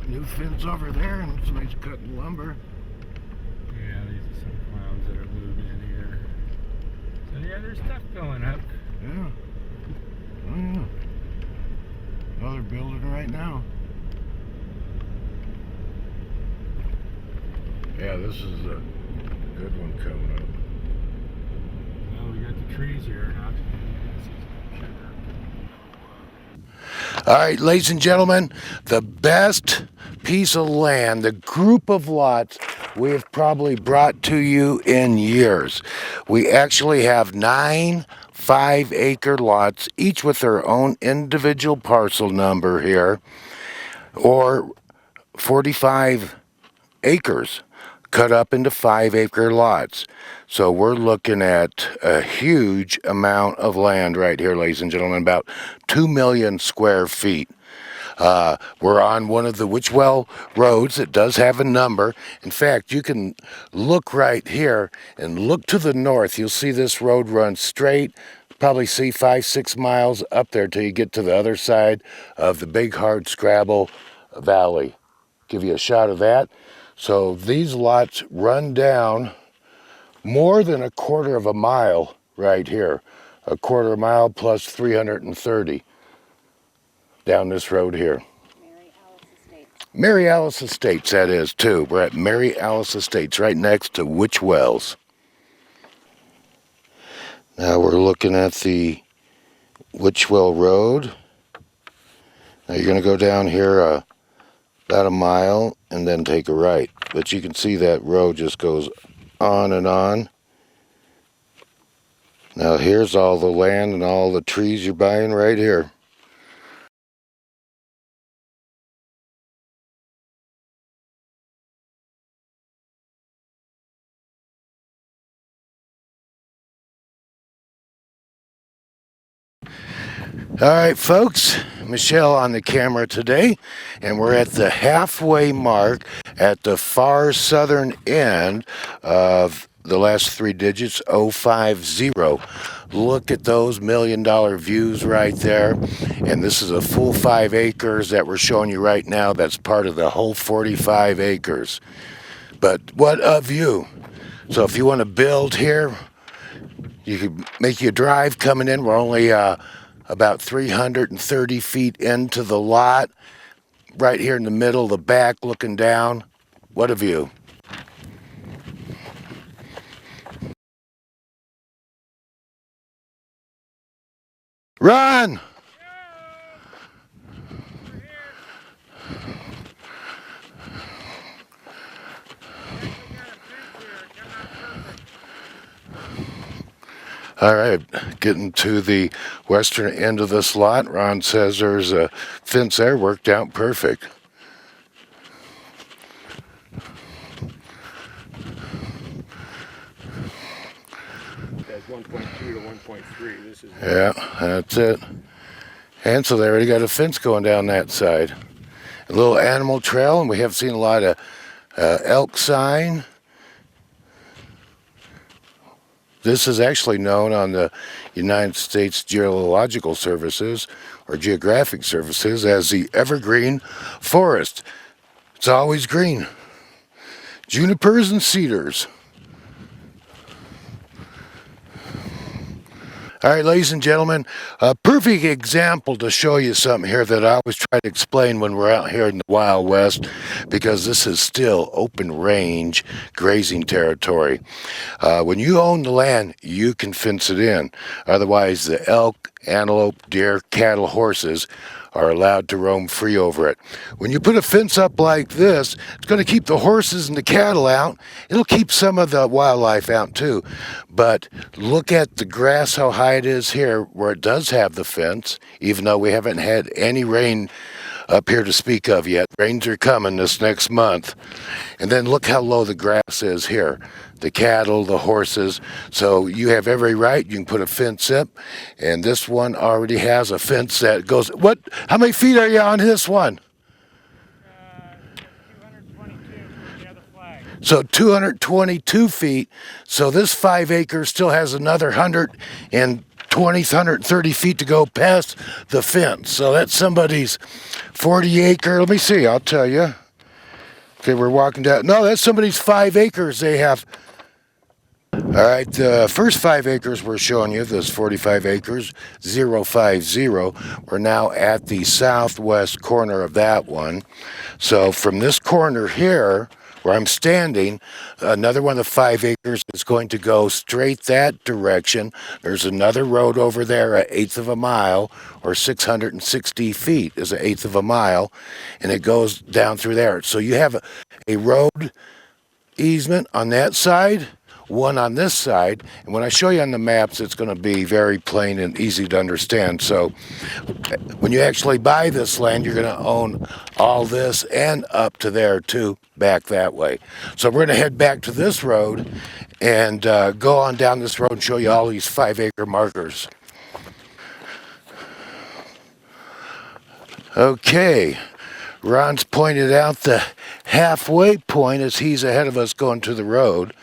New fence over there, and somebody's cutting lumber. Yeah, these are some clowns that are moving in here. So yeah, there's stuff going up. Yeah. Oh yeah. Oh, they're building right now. Yeah, this is a good one coming up. Well, we got the trees here. Now All right, ladies and gentlemen, the best piece of land, the group of lots we have probably brought to you in years. We actually have 9 5-acre lots, each with their own individual parcel number here, or 45 acres cut up into 5-acre lots. So we're looking at a huge amount of land right here, ladies and gentlemen, about 2 million square feet. We're on one of the Witchwell roads. It does have a number. In fact, you can look right here and look to the north. You'll see this road run straight. Probably see 5-6 miles up there till you get to the other side of the big hard scrabble valley. Give you a shot of that. So these lots run down more than a quarter of a mile right here. A quarter mile plus 330 down this road here. Mary Alice Estates, that is, too. We're at Mary Alice Estates, right next to Witchwells. Now we're looking at the Witchwell Road. Now you're going to go down here about a mile and then take a right. But you can see that road just goes on and on. Now here's all the land and all the trees you're buying right here. All right, folks, Michelle on the camera today, and we're at the halfway mark at the far southern end of the last 3 digits, 050. Look at those $1 million views right there, and this is a full 5 acres that we're showing you right now. That's part of the whole 45 acres. But what a view. So if you want to build here, you can make your drive coming in. We're only about 330 feet into the lot, right here in the middle, the back looking down. What a view. Run! All right, getting to the western end of this lot. Ron says there's a fence there, worked out perfect. That's 1.2 to 1.3. This is Yeah, that's it. And so they already got a fence going down that side. A little animal trail, and we have seen a lot of elk sign. This is actually known on the United States Geological Services or Geographic Services as the evergreen forest. It's always green. Junipers and cedars. All right, ladies and gentlemen, a perfect example to show you something here that I always try to explain when we're out here in the Wild West, because this is still open range grazing territory. When you own the land, you can fence it in. Otherwise, the elk, antelope, deer, cattle, horses are allowed to roam free over it. When you put a fence up like this, it's going to keep the horses and the cattle out. It'll keep some of the wildlife out too. But look at the grass, how high it is here where it does have the fence, even though we haven't had any rain up here to speak of yet. Rains are coming this next month. And then look how low the grass is here. The cattle, the horses. So you have every right. You can put a fence up. And this one already has a fence that goes, what? How many feet are you on this one? 222 the other flag. So 222 feet. So this 5 acres still has another 100 and 20, 130 feet to go past the fence. So that's somebody's 40 acre. Let me see, I'll tell you. Okay, we're walking down. No, that's somebody's 5 acres they have. All right, the first 5 acres we're showing you, this 45 acres, 050. We're now at the southwest corner of that one. So from this corner here, where I'm standing, another one of the 5 acres is going to go straight that direction. There's another road over there, an eighth of a mile, or 660 feet is an eighth of a mile, and it goes down through there. So you have a road easement on that side, one on this side, and when I show you on the maps, it's going to be very plain and easy to understand. So when you actually buy this land, you're going to own all this and up to there too, back that way. So we're going to head back to this road and go on down this road and show you all these 5 acre markers. Okay, Ron's pointed out the halfway point as he's ahead of us going to the road.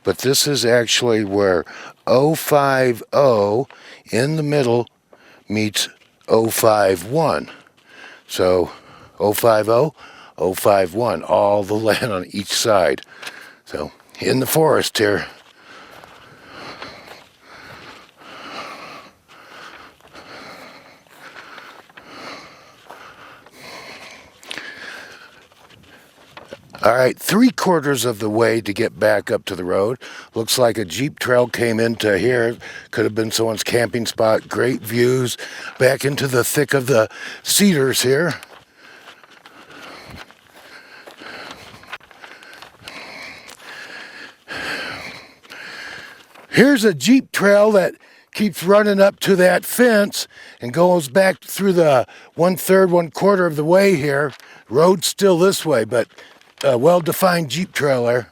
But this is actually where 050 in the middle meets 051. So 050, 051, all the land on each side. So in the forest here. All right, 3/4 of the way to get back up to the road. Looks like a Jeep trail came into here. Could have been someone's camping spot. Great views back into the thick of the cedars here. Here's a Jeep trail that keeps running up to that fence and goes back through the 1/3, 1/4 of the way here. Road's still this way, but a well-defined Jeep trail there.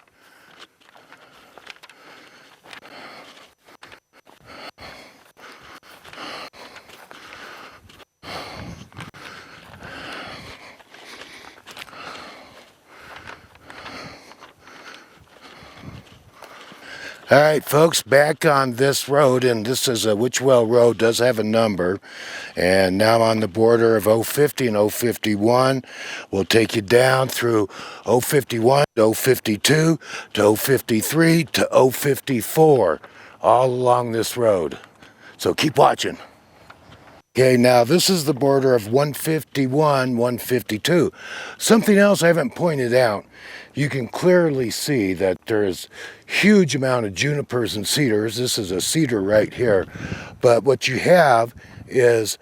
All right, folks, back on this road, and this is a Witchwell Road, does have a number, and now on the border of 050 and 051. We'll take you down through 051 to 052 to 053 to 054, all along this road. So keep watching. Okay, now this is the border of 151, 152. Something else I haven't pointed out, you can clearly see that there's huge amount of junipers and cedars. This is a cedar right here. But what you have is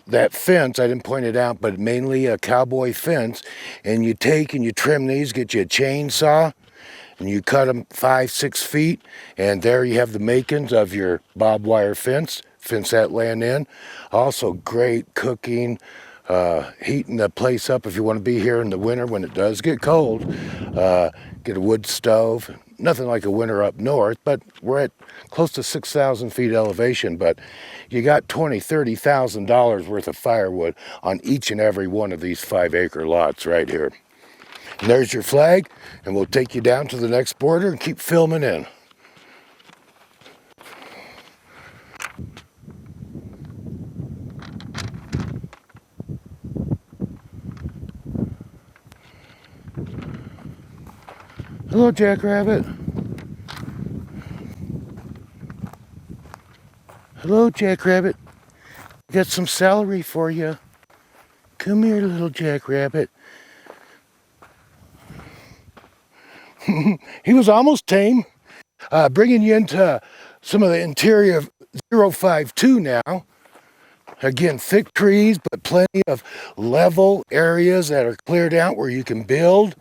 that fence, I didn't point it out, but mainly a cowboy fence. And you take and you trim these, get you a chainsaw, and you cut them 5, 6 feet. And there you have the makings of your barbed wire fence that land in. Also great cooking, heating the place up if you want to be here in the winter when it does get cold. Get a wood stove. Nothing like a winter up north, but we're at close to 6,000 feet elevation, but you got $20,000, $30,000 worth of firewood on each and every one of these 5 acre lots right here. And there's your flag, and we'll take you down to the next border and keep filming in. Hello, Jackrabbit. Hello, Jackrabbit. Got some celery for you. Come here, little Jackrabbit. He was almost tame. Bringing you into some of the interior of 052 now. Again, thick trees, but plenty of level areas that are cleared out where you can build,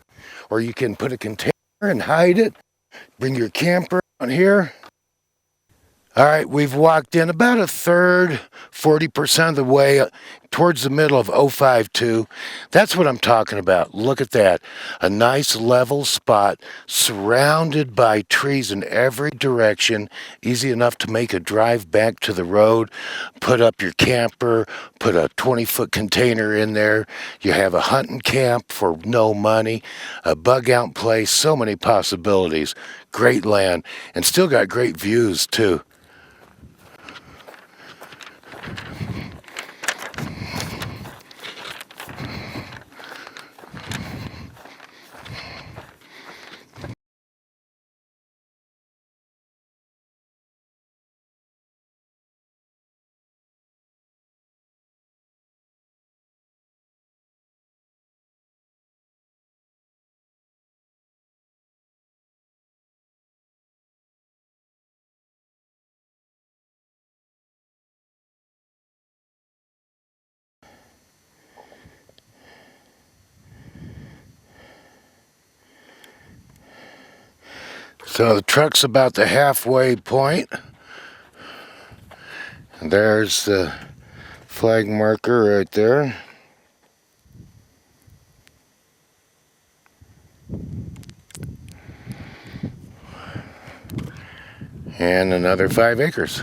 or you can put a container and hide it. Bring your camper on here. All right, we've walked in about a third, 40% of the way towards the middle of 052. That's what I'm talking about. Look at that. A nice level spot surrounded by trees in every direction. Easy enough to make a drive back to the road. Put up your camper, put a 20-foot container in there. You have a hunting camp for no money, a bug out place, so many possibilities. Great land, and still got great views too. So the truck's about the halfway point. And there's the flag marker right there. And another 5 acres.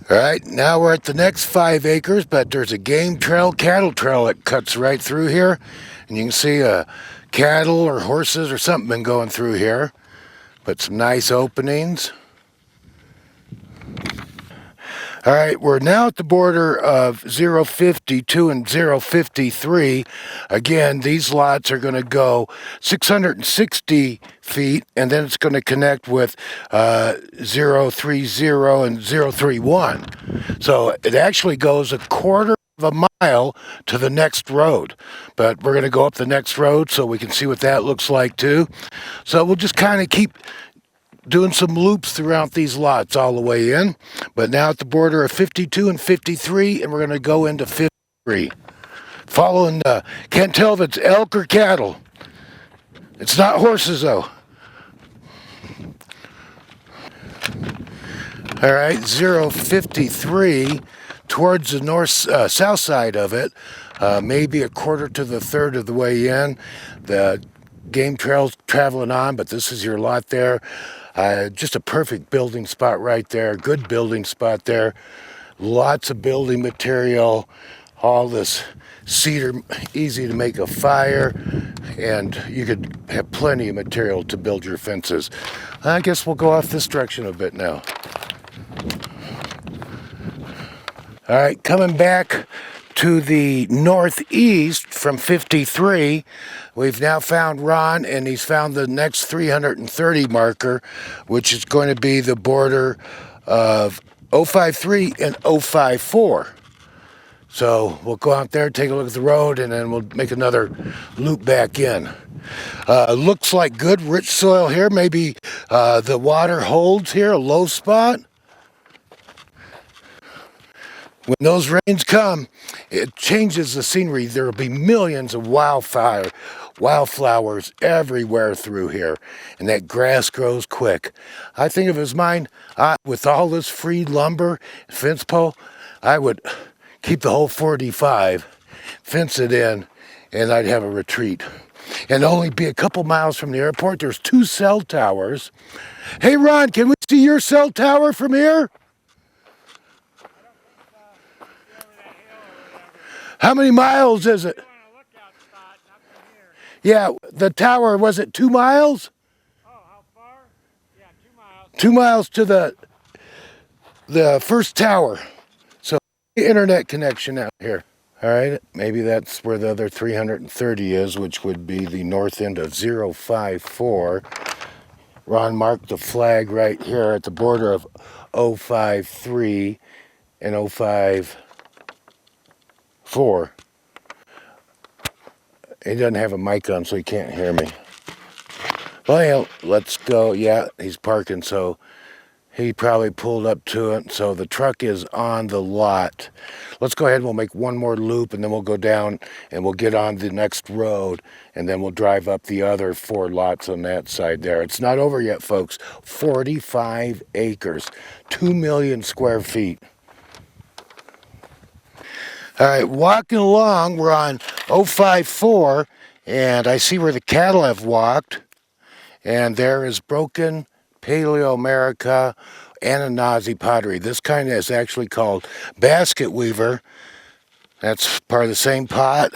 All right, now we're at the next 5 acres, but there's a game trail, cattle trail that cuts right through here. And you can see cattle or horses or something been going through here. But some nice openings. All right, we're now at the border of 052 and 053. Again, these lots are going to go 660 feet, and then it's going to connect with 030 and 031. So it actually goes a quarter of a mile to the next road. But we're going to go up the next road so we can see what that looks like too. So we'll just kind of keep doing some loops throughout these lots all the way in. But now at the border of 52 and 53, and we're going to go into 53. Following, can't tell if it's elk or cattle. It's not horses though. All right, 053 towards the south side of it, maybe a quarter to the third of the way in. The game trail's traveling on, but this is your lot there. Just a perfect building spot right there. Good building spot there. Lots of building material. All this cedar, easy to make a fire. And you could have plenty of material to build your fences. I guess we'll go off this direction a bit now. All right, coming back to the northeast from 53, we've now found Ron, and he's found the next 330 marker, which is going to be the border of 053 and 054. So we'll go out there, take a look at the road, and then we'll make another loop back in. Looks like good, rich soil here. Maybe the water holds here, a low spot. When those rains come, it changes the scenery. There will be millions of wildflowers everywhere through here, and that grass grows quick. I think if it was mine, with all this free lumber, fence pole, I would keep the whole 45, fence it in, and I'd have a retreat. And only be a couple miles from the airport. There's 2 cell towers. Hey, Ron, can we see your cell tower from here? How many miles is it? Yeah, the tower, was it 2 miles? Oh, how far? Yeah, 2 miles. 2 miles to the first tower. So internet connection out here. All right, maybe that's where the other 330 is, which would be the north end of 054. Ron marked the flag right here at the border of 053 and 054. He doesn't have a mic on, so he can't hear me. Well, let's go. Yeah, he's parking, so he probably pulled up to it. So the truck is on the lot. Let's go ahead and we'll make one more loop, and then we'll go down and we'll get on the next road, and then we'll drive up the other 4 lots on that side there. It's not over yet, folks. 45 acres, 2 million square feet. All right, walking along, we're on 054, and I see where the cattle have walked, and there is broken Paleo-America Ananazi pottery. This kind is actually called basket weaver. That's part of the same pot,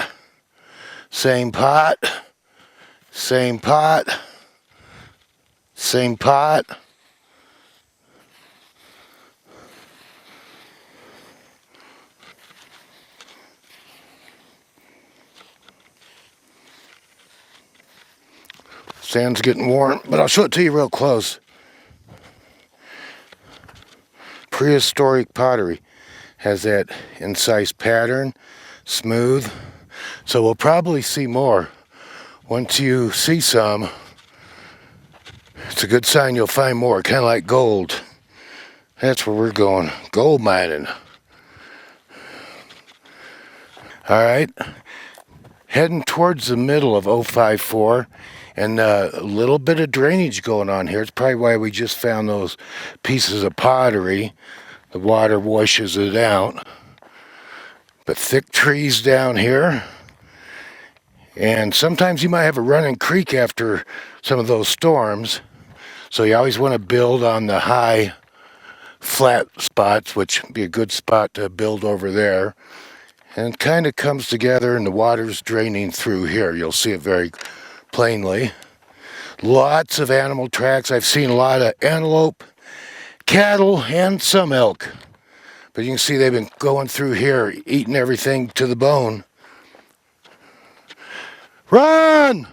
same pot, same pot, same pot. Sand's getting warm, but I'll show it to you real close. Prehistoric pottery has that incised pattern, smooth. So we'll probably see more. Once you see some, it's a good sign you'll find more, kind of like gold. That's where we're going, gold mining. All right. heading towards the middle of 054, and a little bit of drainage going on here. It's probably why we just found those pieces of pottery. The water washes it out. But thick trees down here. And sometimes you might have a running creek after some of those storms. So you always want to build on the high, flat spots, which would be a good spot to build over there. And it kind of comes together and the water's draining through here. You'll see it very plainly. Lots of animal tracks. I've seen a lot of antelope, cattle, and some elk. But you can see they've been going through here, eating everything to the bone. Run!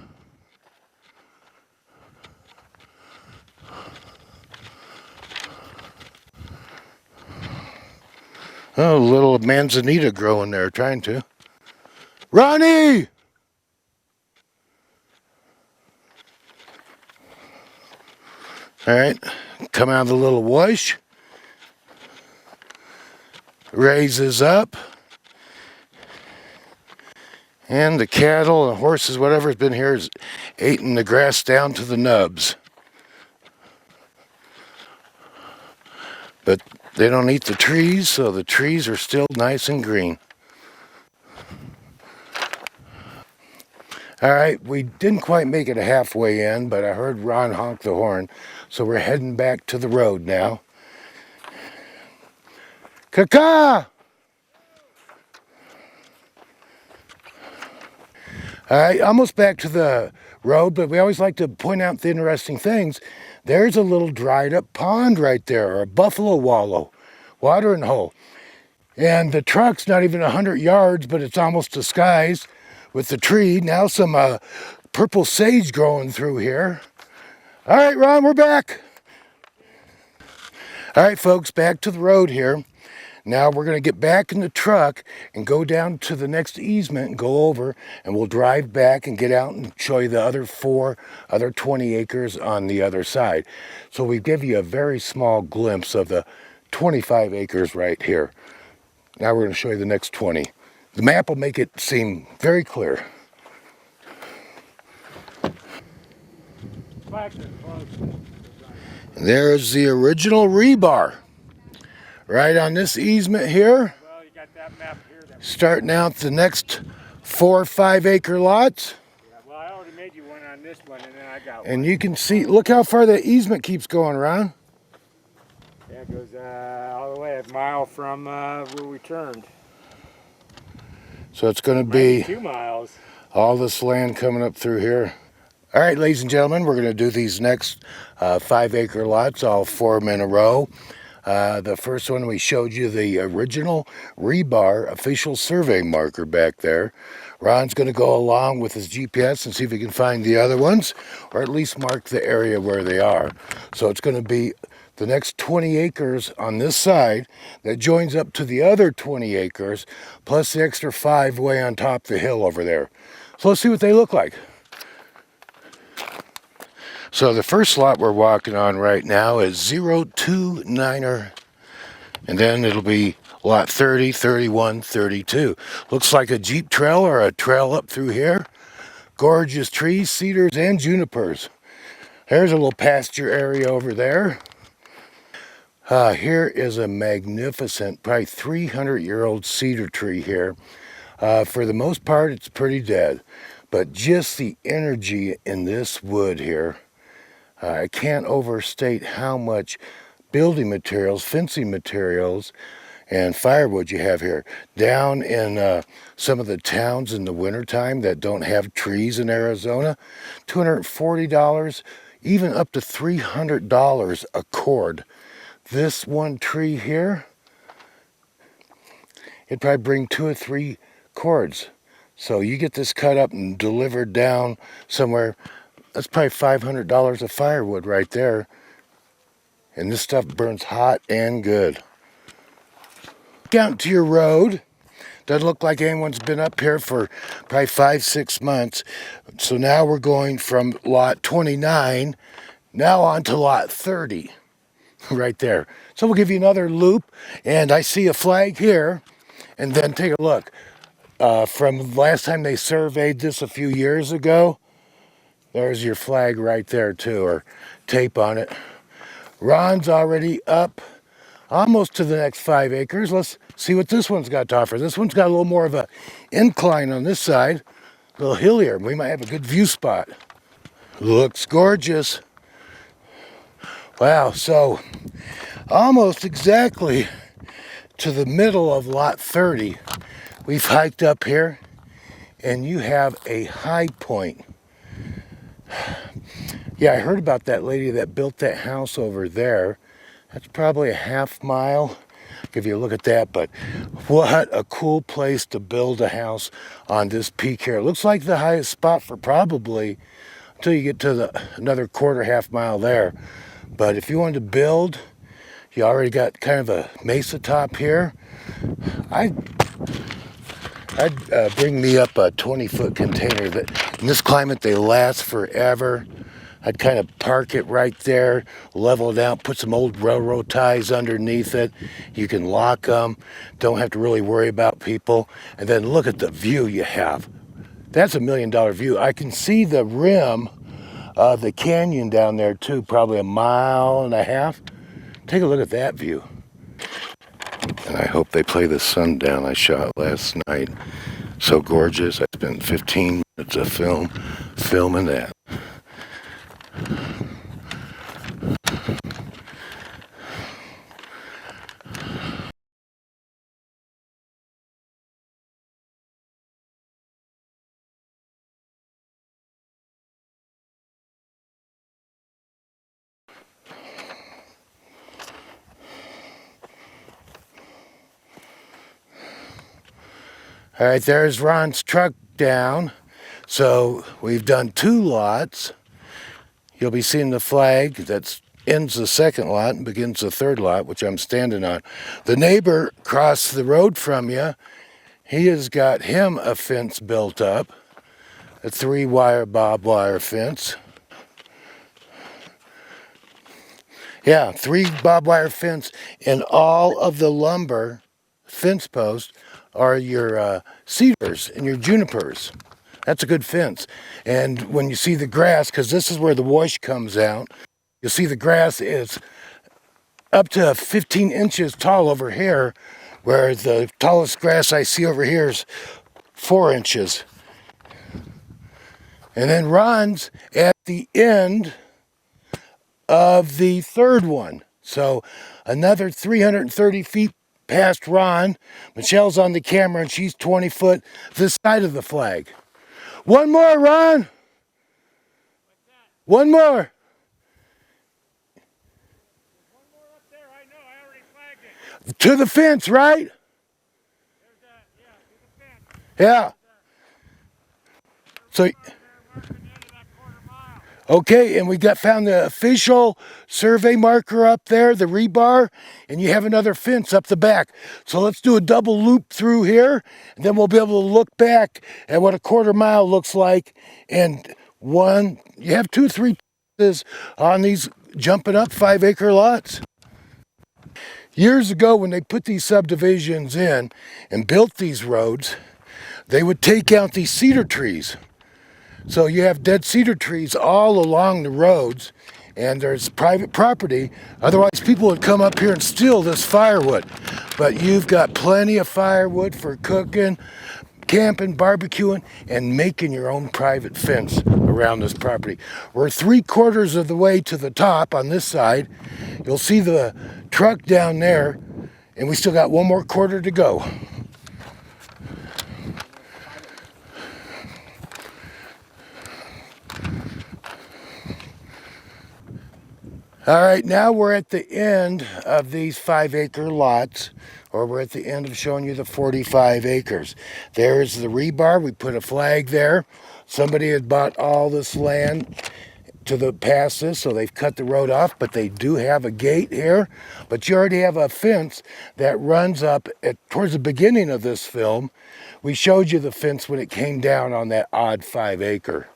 Oh, little manzanita growing there, trying to. Ronnie! All right, come out of the little wash. Raises up. And the cattle and horses, whatever's been here, is eating the grass down to the nubs. But they don't eat the trees, so the trees are still nice and green. All right, we didn't quite make it halfway in, but I heard Ron honk the horn, so we're heading back to the road now. Caca! All right, almost back to the road, but we always like to point out the interesting things. There's a little dried up pond right there, or a buffalo wallow, watering hole. And the truck's not even 100 yards, but it's almost disguised with the tree. Now some purple sage growing through here. All right, Ron, we're back. All right, folks, back to the road here. Now we're going to get back in the truck and go down to the next easement and go over, and we'll drive back and get out and show you the other 20 acres on the other side. So we give you a very small glimpse of the 25 acres right here. Now we're going to show you the next 20. The map will make it seem very clear. There's the original rebar. Right on this easement here. Well, you got that map here. Starting out the next 4 or 5 acre lots. Yeah, well, I already made you one on this one, and then I got one. And you can see, look how far that easement keeps going around. Yeah, it goes all the way a mile from where we turned. So it's going to be 2 miles. all this land coming up through here. All right, ladies and gentlemen, we're going to do these next 5 acre lots, all 4 of them in a row. The first one, we showed you the original rebar official survey marker back there. Ron's going to go along with his GPS and see if he can find the other ones, or at least mark the area where they are. So it's going to be the next 20 acres on this side that joins up to the other 20 acres, plus the extra 5 way on top the hill over there. So let's see what they look like. So the first lot we're walking on right now is 029er, and then it'll be lot 30, 31, 32. Looks like a Jeep trail or a trail up through here. Gorgeous trees, cedars, and junipers. There's a little pasture area over there. Here is a magnificent, probably 300-year-old cedar tree here. For the most part, it's pretty dead, but just the energy in this wood here. I can't overstate how much building materials, fencing materials, and firewood you have here. Down in some of the towns in the wintertime that don't have trees in Arizona, $240, even up to $300 a cord. This one tree here, it'd probably bring 2 or 3 cords. So you get this cut up and delivered down somewhere, that's probably $500 of firewood right there. And this stuff burns hot and good. Out to your road. Doesn't look like anyone's been up here for probably 5-6 months. So now we're going from lot 29 now on to lot 30 right there. So we'll give you another loop, and I see a flag here, and then take a look. From last time they surveyed this a few years ago, there's your flag right there too, or tape on it. Ron's already up almost to the next 5 acres. Let's see what this one's got to offer. This one's got a little more of a incline on this side, a little hillier. We might have a good view spot. Looks gorgeous. Wow, so almost exactly to the middle of lot 30, we've hiked up here, and you have a high point. Yeah, I heard about that lady that built that house over there. That's probably a half-mile. Give you a look at that, but what a cool place to build a house on this peak here. It looks like the highest spot for probably until you get to another half-mile there. But if you wanted to build, you already got kind of a mesa top here. I'd bring me up a 20-foot container that in this climate they last forever. I'd kind of park it right there, level it out, put some old railroad ties underneath it. You can lock them, don't have to really worry about people. And then look at the view you have. That's $1 million view. I can see the rim of the canyon down there too, probably 1.5 miles. Take a look at that view. And I hope they play the sundown I shot last night. So gorgeous. I spent 15 minutes of filming that. All right, there's Ron's truck down. So we've done 2 lots. You'll be seeing the flag that ends the second lot and begins the third lot, which I'm standing on. The neighbor across the road from you, he has got him a fence built up, a 3-wire barbed wire fence. Yeah, 3 barbed wire fence, and all of the lumber fence posts are your cedars and your junipers. That's a good fence. And when you see the grass, because this is where the wash comes out, you'll see the grass is up to 15 inches tall over here, where the tallest grass I see over here is 4 inches. And then Ron's at the end of the third one. So another 330 feet past Ron. Michelle's on the camera and she's 20 foot this side of the flag. One more, Ron. One more. One more up there. I know. I already flagged it. To the fence, right? There's that. Yeah, to the fence. Yeah. So, okay, and we found the official survey marker up there, the rebar, and you have another fence up the back. So let's do a double loop through here, and then we'll be able to look back at what a 1/4 mile looks like. And you have 2 or 3 pieces on these jumping up 5-acre lots. Years ago, when they put these subdivisions in and built these roads, they would take out these cedar trees. So you have dead cedar trees all along the roads, and there's private property. Otherwise, people would come up here and steal this firewood. But you've got plenty of firewood for cooking, camping, barbecuing, and making your own private fence around this property. We're 3/4 of the way to the top on this side. You'll see the truck down there, and we still got 1 more quarter to go. All right, now we're at the end of these 5-acre lots, or we're at the end of showing you the 45 acres. There's the rebar. We put a flag there. Somebody had bought all this land past this, so they've cut the road off, but they do have a gate here. But you already have a fence that runs up towards the beginning of this film. We showed you the fence when it came down on that odd 5-acre.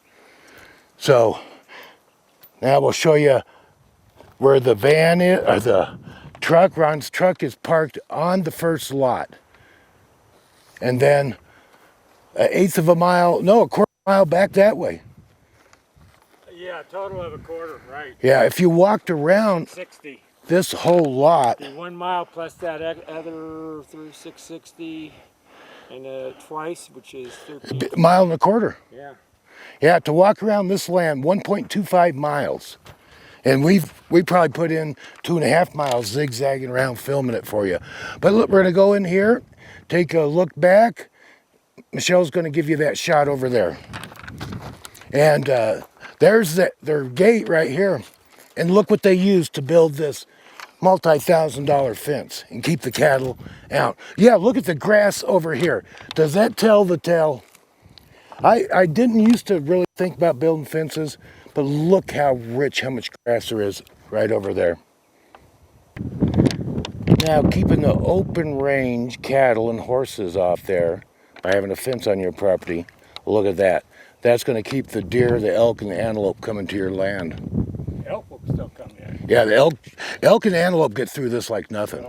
So now we'll show you where the van is, or the truck, Ron's truck is parked on the first lot. And then An eighth of a mile, no, a quarter mile back that way. Yeah, total of a quarter, right. Yeah, if you walked around 60. this whole lot. 1 mile plus that other through 660 and twice, which is 13. Mile and a quarter. Yeah. Yeah, to walk around this land, 1.25 miles. And we probably put in 2.5 miles zigzagging around filming it for you. But look, we're gonna go in here, take a look back. Michelle's gonna give you that shot over there. And there's their gate right here. And look what they used to build this multi-$1,000 fence and keep the cattle out. Yeah, look at the grass over here. Does that tell the tale? I didn't used to really think about building fences, but look how rich, how much grass there is right over there. Now, keeping the open range cattle and horses off there by having a fence on your property, look at that. That's going to keep the deer, the elk, and the antelope coming to your land. Elk will still come in. Yeah, the elk and antelope get through this like nothing.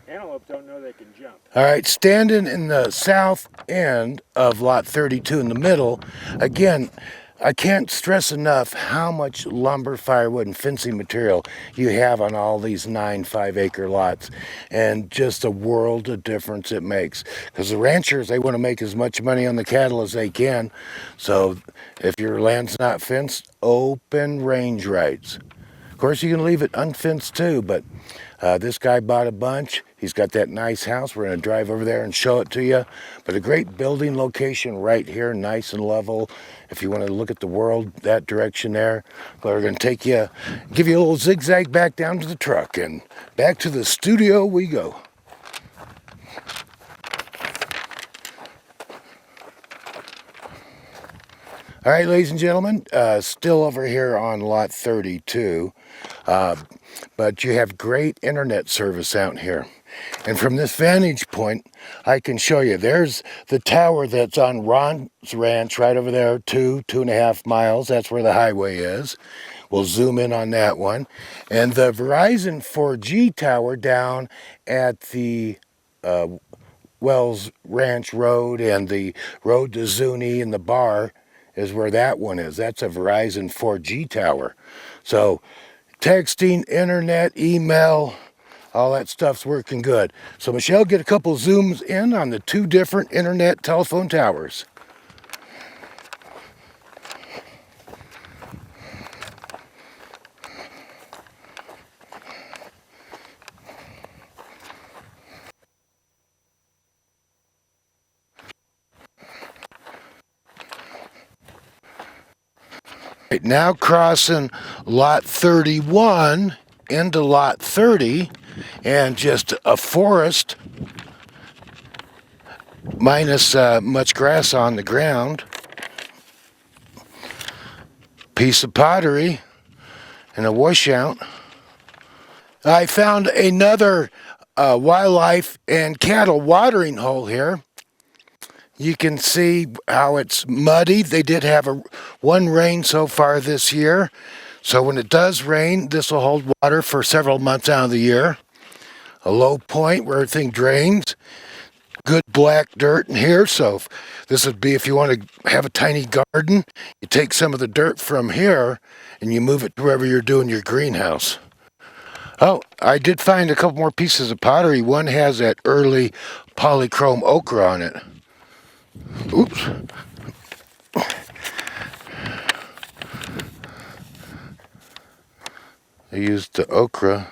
Antelope don't know they can jump. All right, standing in the south end of lot 32 in the middle, again, I can't stress enough how much lumber, firewood, and fencing material you have on all these 9 5-acre lots, and just a world of difference it makes. Because the ranchers, they want to make as much money on the cattle as they can. So if your land's not fenced, open range rights. Of course, you can leave it unfenced too, but this guy bought a bunch. He's got that nice house. We're going to drive over there and show it to you. But a great building location right here, nice and level. If you want to look at the world that direction there, we're going to take you, give you a little zigzag back down to the truck, and back to the studio we go. All right, ladies and gentlemen, still over here on lot 32, but you have great internet service out here. And from this vantage point, I can show you, there's the tower that's on Ron's ranch right over there, 2.5 miles. That's where the highway is. We'll zoom in on that one. And the Verizon 4G tower down at the Wells Ranch Road and the road to Zuni and the bar is where that one is. That's a Verizon 4G tower. So texting, internet, email, all that stuff's working good. So Michelle, get a couple zooms in on the 2 different internet telephone towers. Right, now crossing lot 31 into lot 30, and just a forest minus much grass on the ground. Piece of pottery and a washout. I found another wildlife and cattle watering hole here. You can see how it's muddy. They did have one rain so far this year. So when it does rain, this will hold water for several months out of the year. A low point where everything drains. Good black dirt in here. So this would be if you want to have a tiny garden, you take some of the dirt from here and you move it to wherever you're doing your greenhouse. Oh, I did find a couple more pieces of pottery. One has that early polychrome ochre on it. Oops. They used the ochre.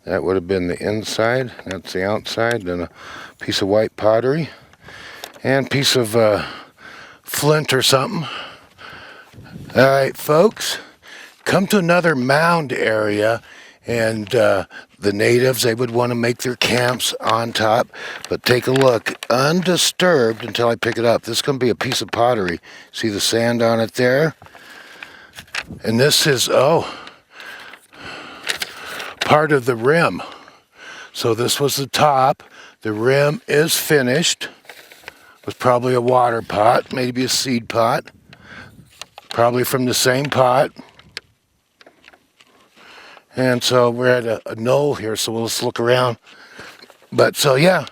That would have been the inside. That's the outside. Then a piece of white pottery. And a piece of flint or something. All right, folks. Come to another mound area. And the natives, they would want to make their camps on top. But take a look. Undisturbed until I pick it up. This is going to be a piece of pottery. See the sand on it there? And this is, part of the rim. So this was the top. The rim is finished. With probably a water pot, maybe a seed pot. Probably from the same pot. And so we're at a knoll here, so let's look around. But so yeah,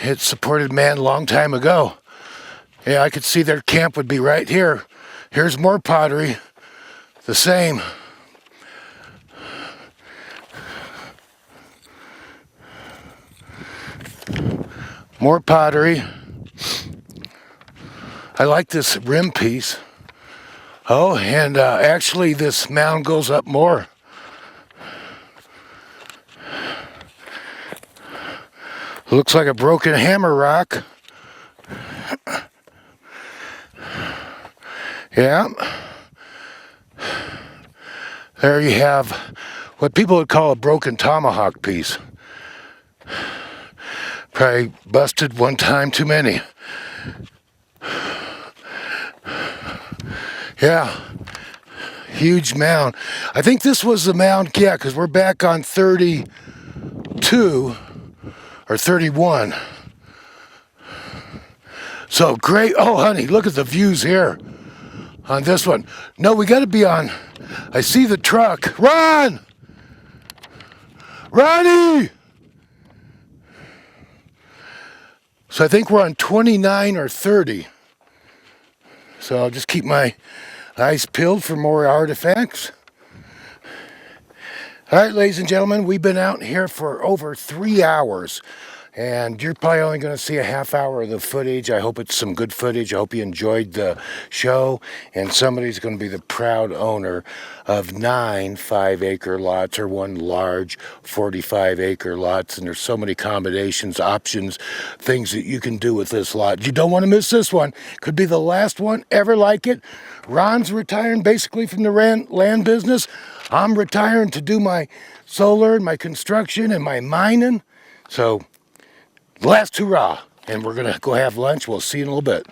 It supported man a long time ago. Yeah, I could see their camp would be right here. Here's more pottery. The same. More pottery. I like this rim piece. Oh, and actually this mound goes up more. Looks like a broken hammer rock. Yeah. There you have what people would call a broken tomahawk piece. Probably busted one time too many. Yeah. Huge mound. I think this was the mound, yeah, because we're back on 32 or 31. So great. Oh, honey, look at the views here on this one. No, we got to be on. I see the truck. Run! Ronnie! So I think we're on 29 or 30. So I'll just keep my eyes peeled for more artifacts. All right, ladies and gentlemen, we've been out here for over 3 hours. And you're probably only going to see a half hour of the footage. I hope it's some good footage. I hope you enjoyed the show. And somebody's going to be the proud owner of 9 5-acre lots or 1 large 45-acre lots. And there's so many combinations, options, things that you can do with this lot. You don't want to miss this one. Could be the last one ever like it. Ron's retiring basically from the land business. I'm retiring to do my solar and my construction and my mining. So last hurrah, and we're going to go have lunch. We'll see you in a little bit.